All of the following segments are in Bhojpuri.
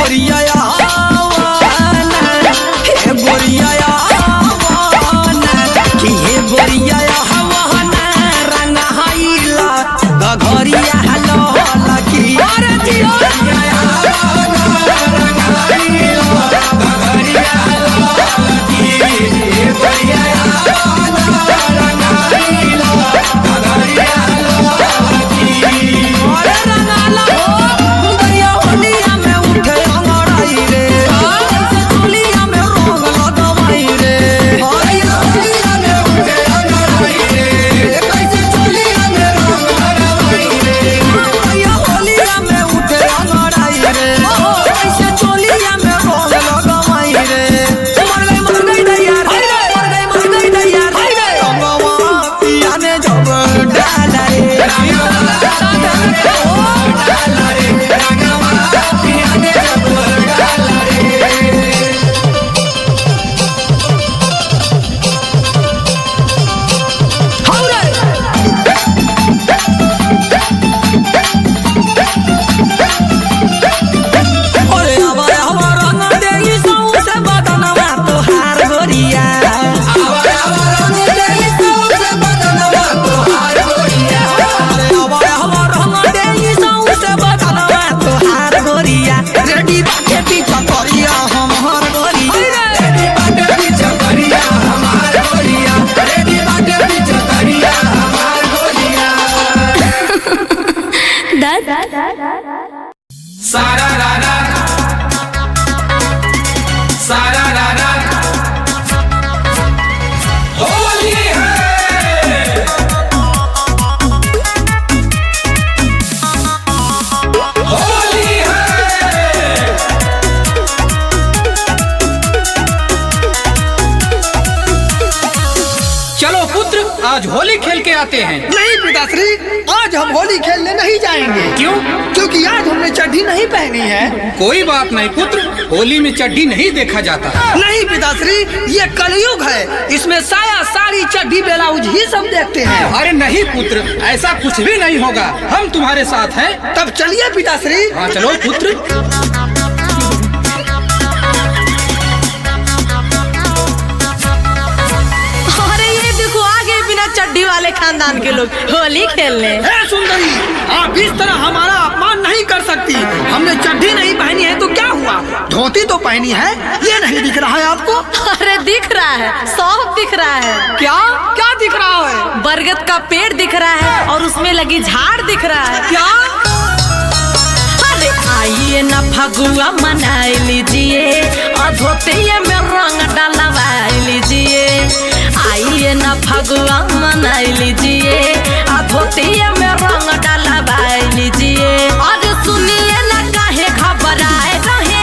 गोरिया हे गोरिया कि हे गोरिया रंगाइला घरिया हलो लकी अरे जियो आज होली खेल के आते हैं। नहीं पिताश्री, आज हम होली खेलने नहीं जाएंगे। क्यों? क्योंकि आज हमने चड्ढी नहीं पहनी है। कोई बात नहीं पुत्र, होली में चड्ढी नहीं देखा जाता। नहीं पिताश्री, ये कलयुग है, इसमें साया साड़ी चड्ढी ब्लाउज ही सब देखते हैं। अरे नहीं पुत्र, ऐसा कुछ भी नहीं होगा, हम तुम्हारे साथ हैं। तब चलिए पिताश्री। हाँ चलो पुत्र। चड्डी वाले खानदान के लोग होली खेलने। सुंदरी, आप इस तरह हमारा अपमान नहीं कर सकती। हमने चड्डी नहीं पहनी है तो क्या हुआ, धोती तो पहनी है, ये नहीं दिख रहा है आपको? अरे दिख रहा है, सब दिख रहा है। क्या क्या दिख रहा है? बरगद का पेड़ दिख रहा है और उसमें लगी झाड़ दिख रहा है। क्या? अरे आइए ना फगुआ मना लीजिए और धोतिया में रंग डलवा लीजिए। आइए ना फगुआ मना लीजिए और धोतिया में रंग डलवा लीजिए। और सुनिए ना काहे घबराए रहे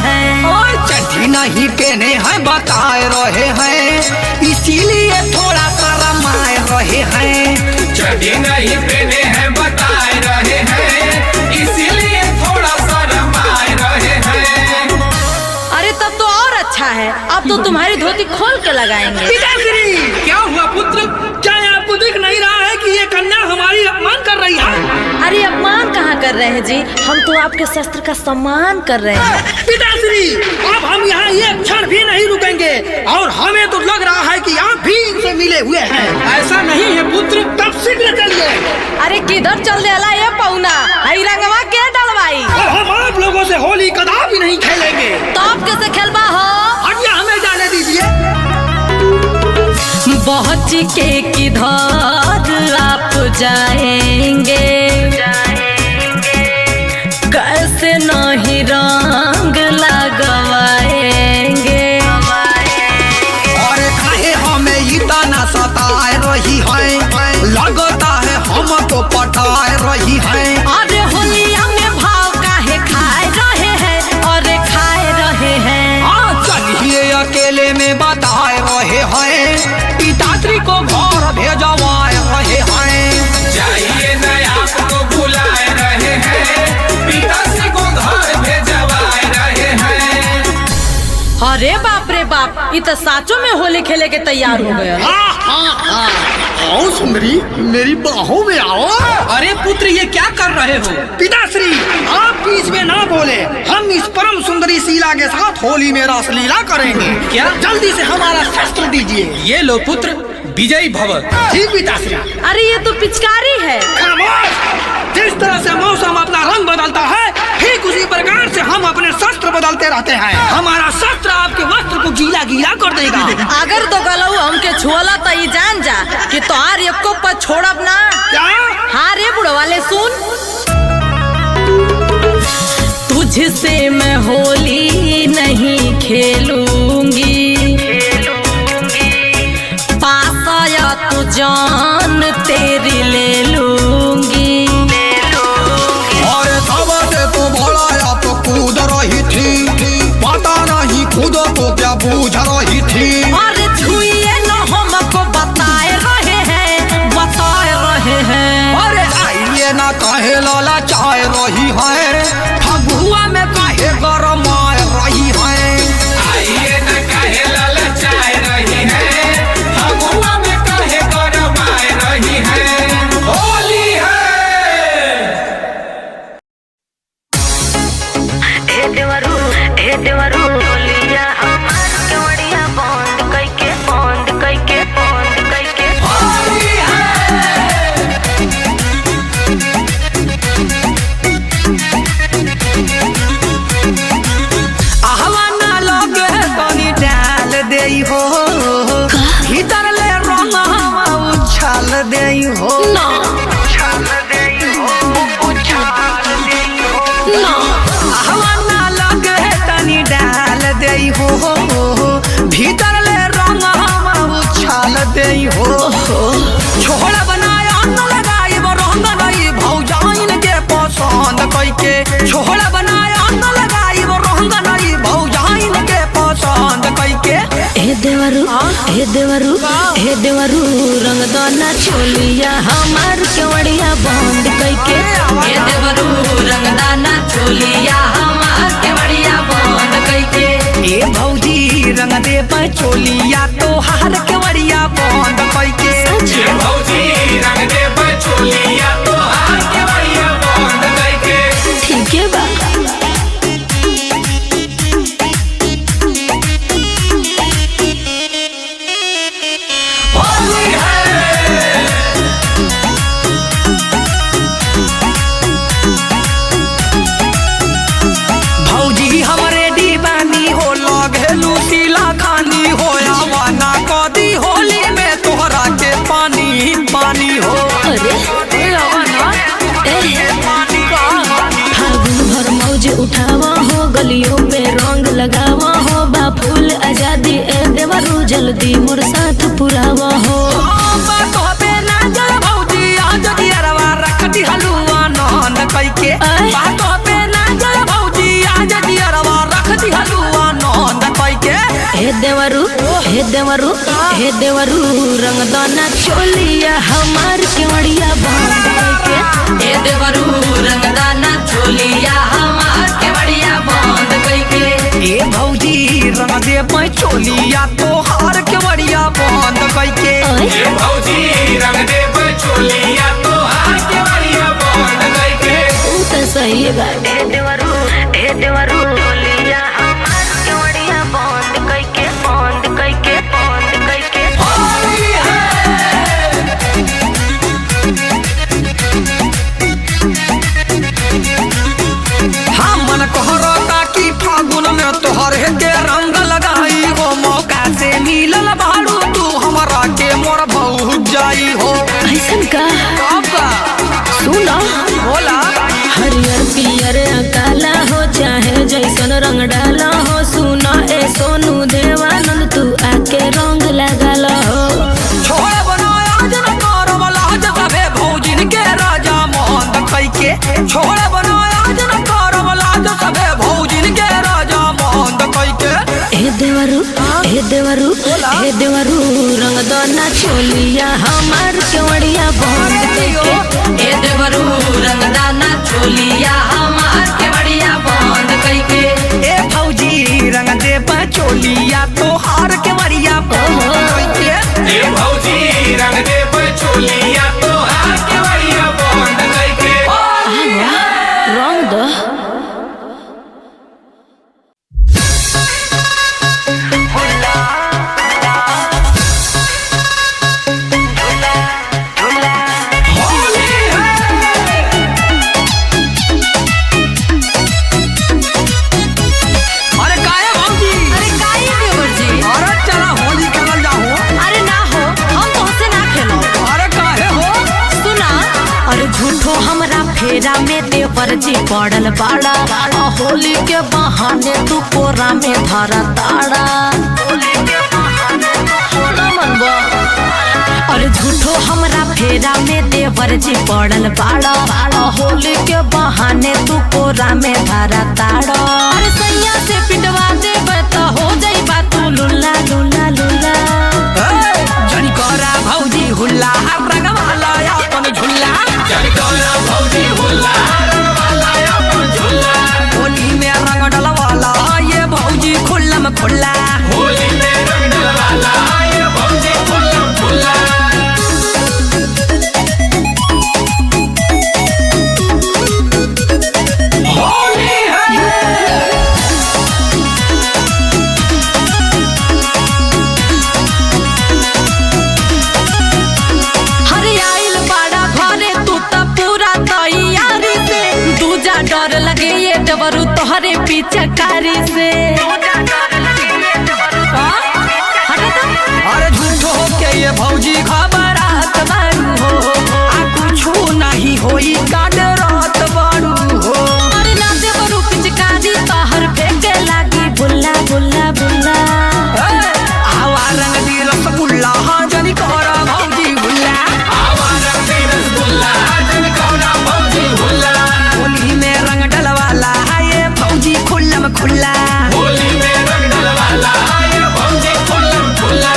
हैं और चड्ढी नहीं पहने हैं बताए रहे हैं, इसीलिए थोड़ा शर्माए रहे हैं। चड्ढी नहीं पहने हैं बताए रहे हैं, इसीलिए थोड़ा शर्माए रहे हैं। अरे तब तो और अच्छा है, अब तो तुम्हारी धोती खोल के लगाएंगे। पिताश्री, क्या हुआ पुत्र? क्या आपको दिख नहीं रहा है कि ये कन्या हमारी अपमान कर रही है? अरे अपमान कहाँ कर रहे हैं जी, हम तो आपके शस्त्र का सम्मान कर रहे हैं। पिताश्री, अब हम यहाँ एक क्षण भी नहीं रुकेंगे और हमें तो लग रहा है कि आप भी इनसे मिले हुए हैं। ऐसा नहीं है पुत्र। तब शीघ्र चलिए। अरे किधर चल देला ये पौना, हई रंगवा के डलवाई। और हम आप लोगों से होली कदापि नहीं खेलेंगे। तो आप कैसे खेलबा हो? हटिए, हमें जाने दीजिए। बहुत के किधर आप जाएंगे, कैसे नहीं रंग लगवाएंगे। और काहे हमें इतना सताए रही है, लगता है हम तो पटाए रही है। अरे होलिया में भाव काहे खाए रहे हैं और खाए रहे हैं। चलिए अकेले में बताए रहे हैं, पिताश्री को घर भेजवाए रहे हैं। चाहिए नया आपको बुलाए रहे हैं, पिताश्री को घर भेजवाए रहे हैं। अरे बाप रे बाप, ये तो साचों में होली खेले के तैयार हो गया। आओ सुंदरी, मेरी बाहों में आओ। अरे पुत्र ये क्या कर रहे हो? पिताश्री, आप बीच में ना बोले। हम इस परम सुंदरी शीला के साथ होली में रासलीला करेंगे। क्या? जल्दी से हमारा शस्त्र दीजिए। ये लो पुत्र, विजयी भव। जी पिताश्री। अरे ये तो पिचकारी है। खामोश! जिस तरह से मौसम अपना रंग बदलता है, ठीक उसी प्रकार से हम अपने शस्त्र बदलते रहते हैं। हमारा शस्त्र आपके वस्त्र को गीला गीला कर देगा। अगर तो गलऊ हमके छुअला तो ही जान जा कि तोहार एको पर छोड़ब ना। क्या? हाँ रे बुढ़ो वाले सुन, तुझसे मैं होली नहीं खेलूंगी, पास आया तो जान तेरी ले लूंगी। और तब से तो भोला तो कूद रही थी, पता नहीं खुद तो क्या बूझ रही थी। और छुइए न हमको बताए रहे हैं। अरे आइए ना काहे लाला चाय रही है, फगुआ में काहे गरम आए रही है। आइए न काहे ललचाए रही है, फगुआ में काहे गरमाए रही है। होली है। ए देवरू बोलिया हमार केवड़िया बंद कइके होली है। आहवा ना लगे तनी डाल देई हो, भीतर ले रंग हवा उछाल देई हो। ना उछाल देई हो, उछाल देई हो। ना आहवा ना लगे तनी डाल देई हो, भीतर ले रंग हवा उछाल देई हो। छोड़ बनाया न लगाई वो रंग नहीं भौजाइन के पसंद कइके। छोड़ बनाया न लगाई वो रंग नहीं भौजाइन के पसंद कइके। हे देवरू रंग दाना चोलिया हमार केवड़िया बंद कइके। हे देवरू रंग दाना चोलिया हमार केवड़िया बंद कइके। ए भौजी रंग दे चोलिया तो हार के वड़िया बंद कइके। ये भौजी रंग दे बचोलिया तो हार के बढ़िया बंद करके। ठीक है बा। होली है। भौजी हमरे दीवानी हो लगेलू शीला खानी हो, आवाना कदी होली में तोहरा के पानी पानी हो। अरे फागुन भर मौज उठावा हो, गलियों पे रंग लगावा हो, बा फूल आजादी ए देवरू जल्दी मोर साथ पुरावा हो। बात होबे ना जल भौजी आज दियरवा रखती हलुआ नन कइके। बात होबे ना जल भौजी आज दियरवा रखती हलुआ नन कइके। हे देवरू रंग दाना चोलिया हमार केवड़िया बंद कइके। हे देवरू रंग दाना चोलिया हमार केवड़िया बंद कइके। ए भौजी रंग दे चोलिया तो हार के वड़िया बंद कइके। ये भौजी रंग दे बचोलिया तो हार के बढ़िया बंद करके। ऊ तो सही बात। ए देवरू बोलिया हमार केवड़िया बंद कइके। होली है। हाँ मन कहरता कि फागुन में तोहर के रंग लगाई हो, मौका से मिलल बारू तू हमरा के मोर बहुत जाई हो। ऐसन का काका सुनो बोला हरियर पियर काला हो, चाहे जैसन रंग डाला हो, सुनो ए सोनू देवानंद तू आके रंग लगाला हो। छोड़ बनाया जन करम लाज सभे भौजिन के राजा मोहन कइके। छोड़ बनाया जन करम लाज सभे भौजिन के राजा मोहन कइके। हे देवरू रंग दाना चोलिया हमार केवड़िया बंद कइके। हे देवरू रंग दाना चोलिया हमार केवड़िया बंद कइके। ए भौजी रंग दे चोलिया तो हार के वड़िया बंद कइके। ये भौजी रंग दे देवर जी पड़ल बाड़ा होली के बहाने तू कोरा में धरा ताड़ा और झूठो हमरा फेरा में देवर जी पड़ल बाड़ा होली के बहाने तू कोरा में धरा ताड़ा अरे सैया से पिटवा देबे तो हो जाइबा तू लुल्ला लुल्ला लुल्ला जनी करा भौजी हुल्ला रंगवाला अपन झुल्ला भौजी हुल्ला होली में रंग डलवाला ये भौजी खुल्लम खुल्ला होली में रंग डलवाला ये भौजी खुल्लम खुल्ला होली है हरियाइल बाड़ा घरे तू त पूरा तैयारी से दूजा डर लगे ये डबरू तोहरे पिचकारी से अरे झूठो के ये भौजी खबरात बारू हो आ कुछो नहीं होई काट रात बारू हो अरे ना देवरू पिचकारी तोहर फेंके लागी बुल्ला बुल्ला बुल्ला आवा रंग दी रसगुल्ला जनी करा भौजी हुल्ला होली में रंग डलवाला ये भौजी खुल्लम खुल्ला होली में रंग डलवाला ये भौजी खुल्लम खुल्ला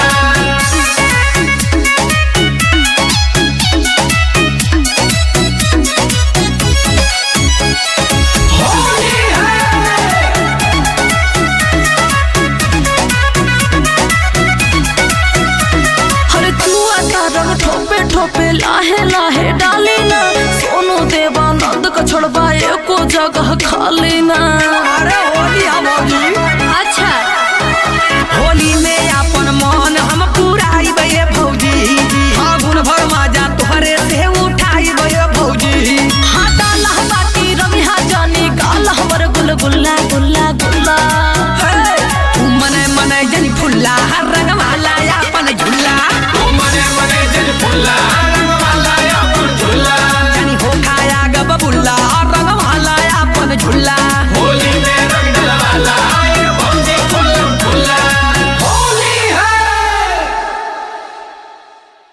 होली है हर तू आता रंग ठोपे ठोपे लाहे लाहे डाली ना सोनू देवानंद को छोड़वा एको जगह खाली ना अरे